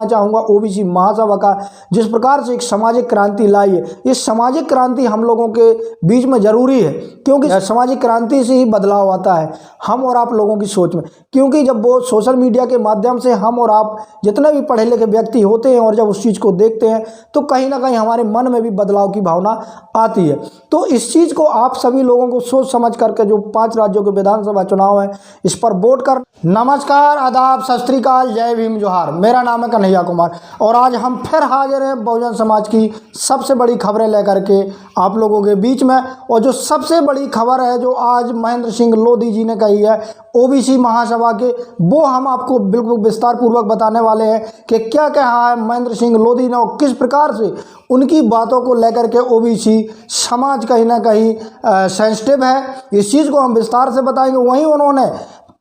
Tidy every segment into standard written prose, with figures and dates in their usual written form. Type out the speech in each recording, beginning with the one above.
चाहूँगा ओबीसी महासभा का जिस प्रकार से एक सामाजिक क्रांति लाई है। इस सामाजिक क्रांति हम लोगों के बीच में जरूरी है, क्योंकि सामाजिक क्रांति से ही बदलाव आता है हम और आप लोगों की सोच में। क्योंकि जब वो सोशल मीडिया के माध्यम से हम और आप जितने भी पढ़े लिखे व्यक्ति होते हैं और जब उस चीज़ को देखते हैं तो कहीं ना कहीं हमारे मन में भी बदलाव की भावना आती है। तो इस चीज़ को आप सभी लोगों को सोच समझ करके जो 5 राज्यों के विधानसभा चुनाव है इस पर वोट कर। नमस्कार, आदाब, सत श्री अकाल, जय भीम, जोहार। मेरा नाम है कन्हैया कुमार और आज हम फिर हाजिर हैं बहुजन समाज की सबसे बड़ी खबरें लेकर के आप लोगों के बीच में। और जो सबसे बड़ी खबर है जो आज महेंद्र सिंह लोधी जी ने कही है ओबीसी महासभा के, वो हम आपको बिल्कुल विस्तार पूर्वक बताने वाले हैं कि क्या कहा है महेंद्र सिंह लोधी ने और किस प्रकार से उनकी बातों को लेकर के ओबीसी समाज कहीं ना कहीं सेंसिटिव है। इस चीज़ को हम विस्तार से बताएंगे। वहीं उन्होंने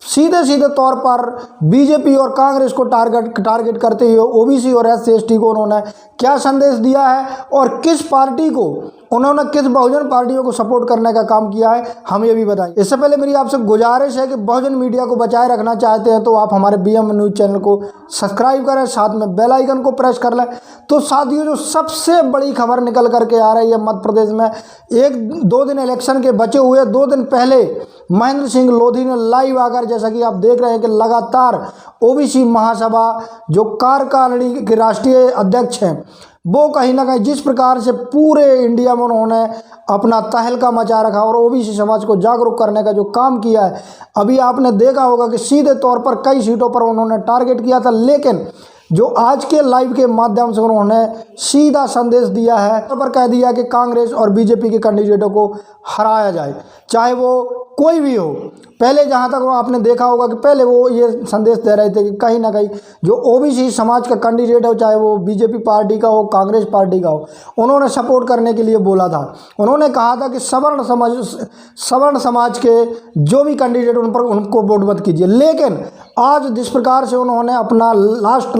सीधे सीधे तौर पर बीजेपी और कांग्रेस को टारगेट करते हुए ओबीसी और SC/ST को उन्होंने क्या संदेश दिया है और किस पार्टी को उन्होंने किस बहुजन पार्टियों को सपोर्ट करने का काम किया है हम ये भी बताएंगे। इससे पहले मेरी आपसे गुजारिश है कि बहुजन मीडिया को बचाए रखना चाहते हैं तो आप हमारे BM न्यूज़ चैनल को सब्सक्राइब करें, साथ में बेल आइकन को प्रेस कर लें। तो साथियों, जो सबसे बड़ी खबर निकल करके आ रही है मध्य प्रदेश में, 1-2 दिन इलेक्शन के बचे हुए, 2 दिन पहले महेंद्र सिंह लोधी ने लाइव आकर, जैसा कि आप देख रहे हैं कि लगातार ओबीसी महासभा जो कार्यकारिणी के राष्ट्रीय अध्यक्ष हैं वो कहीं ना कहीं जिस प्रकार से पूरे इंडिया में उन्होंने अपना तहलका मचा रखा और ओबीसी समाज को जागरूक करने का जो काम किया है, अभी आपने देखा होगा कि सीधे तौर पर कई सीटों पर उन्होंने टारगेट किया था। लेकिन जो आज के लाइव के माध्यम से उन्होंने सीधा संदेश दिया है, तो पर कह दिया कि कांग्रेस और बीजेपी के कैंडिडेटों को हराया जाए, चाहे वो कोई भी हो। पहले जहाँ तक वो आपने देखा होगा कि पहले वो ये संदेश दे रहे थे कि कहीं ना कहीं जो ओबीसी समाज का कैंडिडेट हो, चाहे वो बीजेपी पार्टी का हो, कांग्रेस पार्टी का हो, उन्होंने सपोर्ट करने के लिए बोला था। उन्होंने कहा था कि सवर्ण समाज के जो भी कैंडिडेट उन पर उनको वोट मत कीजिए। लेकिन आज जिस प्रकार से उन्होंने अपना लास्ट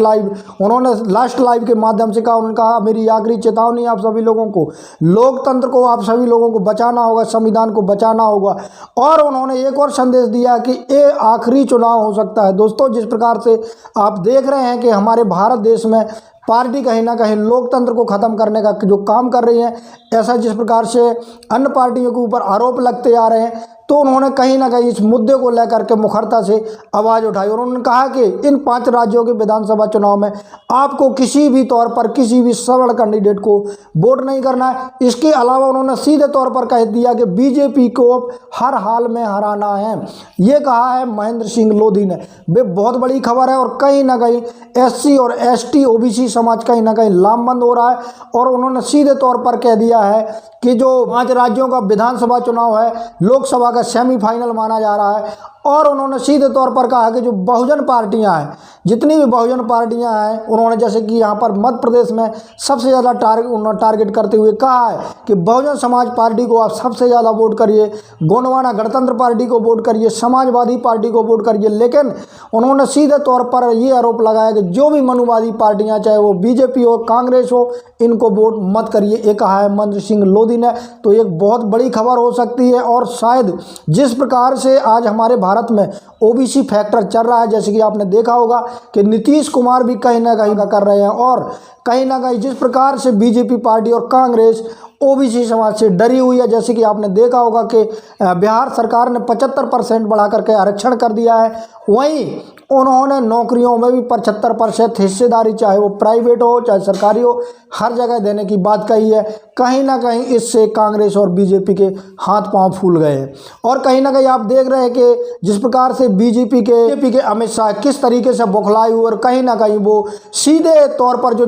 लाइव के माध्यम से कहा, उन्होंने कहा मेरी आखिरी चेतावनी आप सभी लोगों को, लोकतंत्र को आप सभी लोगों को बचाना होगा, संविधान को बचाना होगा। और उन्होंने एक और संदेश दिया कि ये आखिरी चुनाव हो सकता है। दोस्तों, जिस प्रकार से आप देख रहे हैं कि हमारे भारत देश में पार्टी कहीं ना कहीं लोकतंत्र को ख़त्म करने का जो काम कर रही है, ऐसा जिस प्रकार से अन्य पार्टियों के ऊपर आरोप लगते आ रहे हैं, तो उन्होंने कहीं ना कहीं इस मुद्दे को लेकर के मुखरता से आवाज़ उठाई और उन्होंने कहा कि इन 5 राज्यों के विधानसभा चुनाव में आपको किसी भी तौर पर किसी भी सवर्ण कैंडिडेट को वोट नहीं करना है। इसके अलावा उन्होंने सीधे तौर पर कह दिया कि बीजेपी को हर हाल में हराना है। ये कहा है महेंद्र सिंह लोधी ने। वे बहुत बड़ी खबर है और कहीं ना कहीं SC और ST ओबीसी समाज कहीं ना कहीं लामबंद हो रहा है। और उन्होंने सीधे तौर पर कह दिया है कि जो 5 राज्यों का विधानसभा चुनाव है लोकसभा का सेमीफाइनल माना जा रहा है। और उन्होंने सीधे तौर पर कहा कि जो बहुजन पार्टियां हैं, जितनी भी बहुजन पार्टियां हैं, उन्होंने जैसे कि यहाँ पर मध्य प्रदेश में सबसे ज़्यादा टारगेट करते हुए कहा है कि बहुजन समाज पार्टी को आप सबसे ज़्यादा वोट करिए, गोंडवाना गणतंत्र पार्टी को वोट करिए, समाजवादी पार्टी को वोट करिए। लेकिन उन्होंने सीधे तौर पर ये आरोप लगाया कि जो भी मनुवादी पार्टियाँ, चाहे वो बीजेपी हो, कांग्रेस हो, इनको वोट मत करिए। ये कहा है महेंद्र सिंह लोधी ने। तो एक बहुत बड़ी खबर हो सकती है। और शायद जिस प्रकार से आज हमारे भारत में ओबीसी फैक्टर चल रहा है, जैसे कि आपने देखा होगा कि नीतीश कुमार भी कहीं ना कहीं का कर रहे हैं और कहीं ना कहीं जिस प्रकार से बीजेपी पार्टी और कांग्रेस ओबीसी समाज से डरी हुई है, जैसे कि आपने देखा होगा कि बिहार सरकार ने 75% बढ़ा करके आरक्षण कर दिया है। वहीं उन्होंने नौकरियों में भी 75% हिस्सेदारी, चाहे वो प्राइवेट हो चाहे सरकारी हो, हर जगह देने की बात कही है। कहीं ना कहीं इससे कांग्रेस और बीजेपी के हाथ पांव फूल गए हैं। और कहीं ना कहीं आप देख रहे हैं कि जिस प्रकार से बीजेपी के अमित शाह किस तरीके से बौखलाए हुए और कहीं ना कहीं वो सीधे तौर पर जो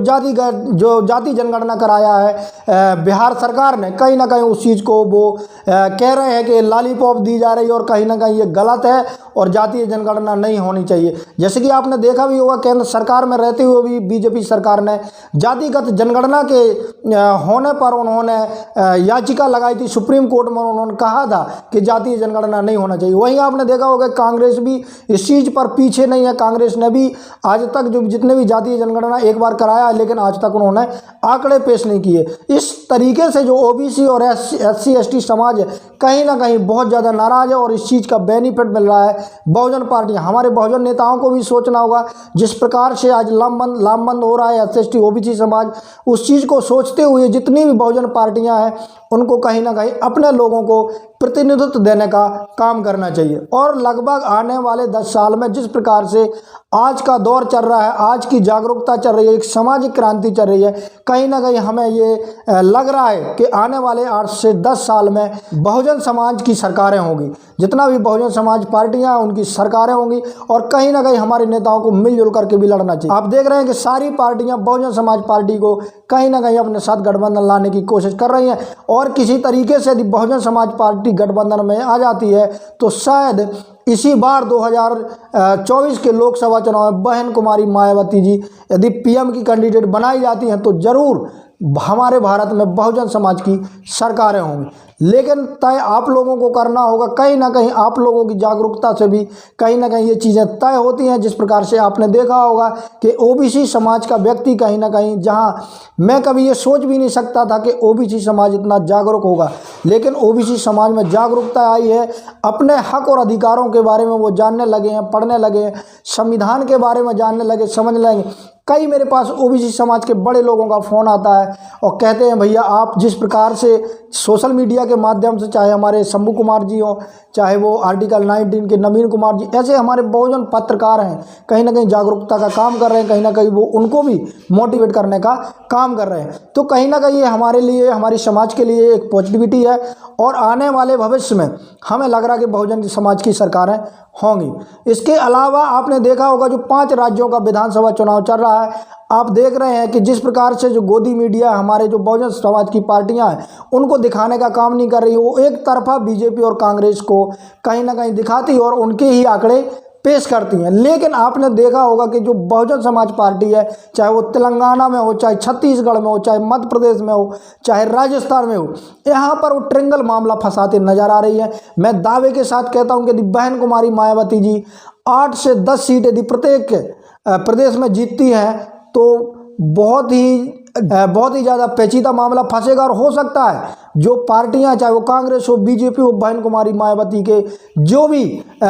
जाति जनगणना कराया है बिहार सरकार ने, कहीं ना कहीं उस चीज़ को वो कह रहे हैं कि लॉलीपॉप दी जा रही है और कहीं ना कहीं ये गलत है और जातीय जनगणना नहीं होनी चाहिए। जैसे कि आपने देखा भी होगा केंद्र सरकार में रहते हुए भी बीजेपी सरकार ने जातिगत जनगणना के होने पर उन्होंने याचिका लगाई थी सुप्रीम कोर्ट में। उन्होंने कहा था कि जातीय जनगणना नहीं होना चाहिए। वहीं आपने देखा होगा कांग्रेस भी इस चीज़ पर पीछे नहीं है। कांग्रेस ने भी आज तक जो जितने भी जातीय जनगणना एक बार कराया, लेकिन आज तक उन्होंने आंकड़े पेश नहीं किए। इस तरीके से जो ओबीसी और SC ST समाज है कहीं ना कहीं बहुत ज़्यादा नाराज़ है और इस चीज़ का बेनिफिट मिल रहा है बहुजन पार्टी। हमारे बहुजन नेताओं को भी सोचना होगा, जिस प्रकार से आज लामबंद हो रहा है SC ST OBC समाज, उस चीज़ को सोचते हुए जितनी भी बहुजन पार्टियां हैं उनको कहीं ना कहीं अपने लोगों को प्रतिनिधित्व देने का काम करना चाहिए। और लगभग आने वाले 10 साल में जिस प्रकार से आज का दौर चल रहा है, आज की जागरूकता चल रही है, एक सामाजिक क्रांति चल रही है, कहीं ना कहीं हमें ये लग रहा है कि आने वाले 8 से 10 साल में बहुजन समाज की सरकारें होंगी। जितना भी बहुजन समाज पार्टियां हैं उनकी सरकारें होंगी और कहीं ना कहीं हमारे नेताओं को मिलजुल करके भी लड़ना चाहिए। आप देख रहे हैं कि सारी पार्टियां बहुजन समाज पार्टी को कहीं ना कहीं अपने साथ गठबंधन लाने की कोशिश कर रही हैं और किसी तरीके से यदि बहुजन समाज पार्टी गठबंधन में आ जाती है तो शायद इसी बार 2024 के लोकसभा चुनाव में बहन कुमारी मायावती जी यदि PM की कैंडिडेट बनाई जाती हैं तो जरूर हमारे भारत में बहुजन समाज की सरकारें होंगी। लेकिन तय आप लोगों को करना होगा, कहीं ना कहीं आप लोगों की जागरूकता से भी कहीं ना कहीं ये चीज़ें तय होती हैं। जिस प्रकार से आपने देखा होगा कि OBC समाज का व्यक्ति कहीं ना कहीं, जहां मैं कभी ये सोच भी नहीं सकता था कि OBC समाज इतना जागरूक होगा, लेकिन OBC समाज में जागरूकता आई है। अपने हक और अधिकारों के बारे में वो जानने लगे हैं, पढ़ने लगे हैं, संविधान के बारे में जानने लगे, समझ लगे। कई मेरे पास OBC समाज के बड़े लोगों का फ़ोन आता है और कहते हैं भैया आप जिस प्रकार से सोशल मीडिया के माध्यम से, चाहे हमारे शंभू कुमार जी हों, चाहे वो आर्टिकल 19 के नवीन कुमार जी, ऐसे हमारे बहुजन पत्रकार हैं, कहीं ना कहीं जागरूकता का काम कर रहे हैं, कहीं ना कहीं वो उनको भी मोटिवेट करने का काम कर रहे हैं। तो कहीं ना कहीं ये हमारे लिए, हमारी समाज के लिए एक पॉजिटिविटी है और आने वाले भविष्य में हमें लग रहा है कि बहुजन समाज की सरकारें होंगी। इसके अलावा आपने देखा होगा जो 5 राज्यों का विधानसभा चुनाव चल रहा है, आप देख रहे हैं कि जिस प्रकार से जो गोदी मीडिया हमारे जो बहुजन समाज की पार्टियां हैं उनको दिखाने का काम नहीं कर रही, वो एक तरफा बीजेपी और कांग्रेस को कहीं ना कहीं दिखाती और उनके ही आंकड़े पेश करती हैं। लेकिन आपने देखा होगा कि जो बहुजन समाज पार्टी है, चाहे वो तेलंगाना में हो, चाहे छत्तीसगढ़ में हो, चाहे मध्य प्रदेश में हो, चाहे राजस्थान में हो, यहाँ पर वो ट्रिंगल मामला फंसाते नजर आ रही है। मैं दावे के साथ कहता हूँ कि यदि बहन कुमारी मायावती जी 8 से 10 सीट यदि प्रत्येक प्रदेश में जीतती हैं तो बहुत ही ज़्यादा पेचीदा मामला फंसेगा और हो सकता है जो पार्टियां, चाहे वो कांग्रेस हो, बीजेपी हो, बहन कुमारी मायावती के जो भी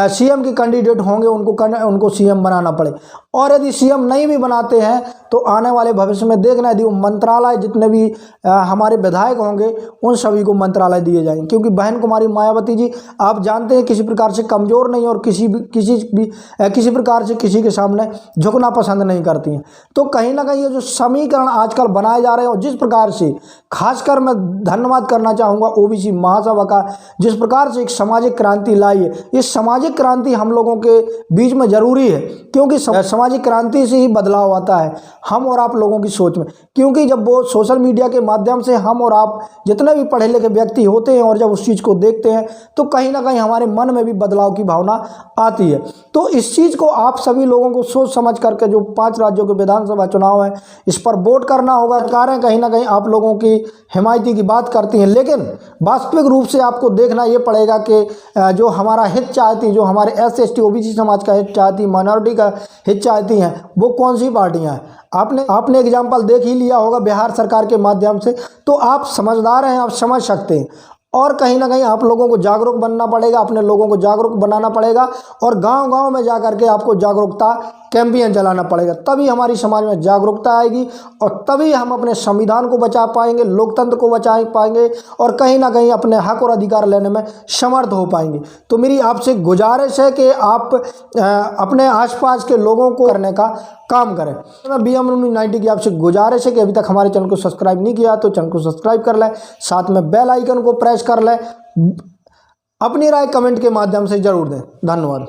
CM के कैंडिडेट होंगे उनको CM बनाना पड़े। और यदि CM नहीं भी बनाते हैं तो आने वाले भविष्य में देखना, यदि वो मंत्रालय, जितने भी हमारे विधायक होंगे उन सभी को मंत्रालय दिए जाएंगे, क्योंकि बहन कुमारी मायावती जी आप जानते हैं किसी प्रकार से कमज़ोर नहीं और किसी प्रकार से किसी के सामने झुकना पसंद नहीं करती हैं। तो कहीं ना कहीं ये जो समीकरण आजकल बनाए जा रहे हैं और जिस प्रकार से, खासकर मैं धन्यवाद करना चाहूँगा OBC महासभा का, जिस प्रकार से एक सामाजिक क्रांति लाई है। ये सामाजिक क्रांति हम लोगों के बीच में ज़रूरी है, क्योंकि सामाजिक क्रांति से ही बदलाव आता है हम और आप लोगों की सोच में। क्योंकि जब वो सोशल मीडिया के माध्यम से हम और आप जितने भी पढ़े लिखे व्यक्ति होते हैं और जब उस चीज़ को देखते हैं तो कहीं ना कहीं हमारे मन में भी बदलाव की भावना आती है। तो इस चीज़ को आप सभी लोगों को सोच समझ करके, जो 5 राज्यों के विधानसभा चुनाव हैं, इस पर वोट करना होगा। सरकारें कहीं ना कहीं आप लोगों की हिमायती की बात करती हैं, लेकिन वास्तविक रूप से आपको देखना ये पड़ेगा कि जो हमारा हित चाहती, जो हमारे SC ST OBC समाज का हित चाहती, माइनॉरिटी का हित चाहती हैं, वो कौन सी पार्टियां हैं। आपने एग्जाम्पल देख ही लिया होगा बिहार सरकार के माध्यम से, तो आप समझदार हैं, आप समझ सकते हैं। और कहीं ना कहीं आप लोगों को जागरूक बनना पड़ेगा, अपने लोगों को जागरूक बनाना पड़ेगा और गांव-गांव में जा कर के आपको जागरूकता कैंपेन चलाना पड़ेगा। तभी हमारी समाज में जागरूकता आएगी और तभी हम अपने संविधान को बचा पाएंगे, लोकतंत्र को बचा पाएंगे और कहीं ना कहीं अपने हक और अधिकार लेने में समर्थ हो पाएंगे। तो मेरी आपसे गुजारिश है कि आप अपने आसपास के लोगों को करने का काम करें। मैं BM 90 की आपसे गुजारिश है कि अभी तक हमारे चैनल को सब्सक्राइब नहीं किया तो चैनल को सब्सक्राइब कर लें, साथ में बेल आइकन को प्रेस कर लें, अपनी राय कमेंट के माध्यम से जरूर दें। धन्यवाद।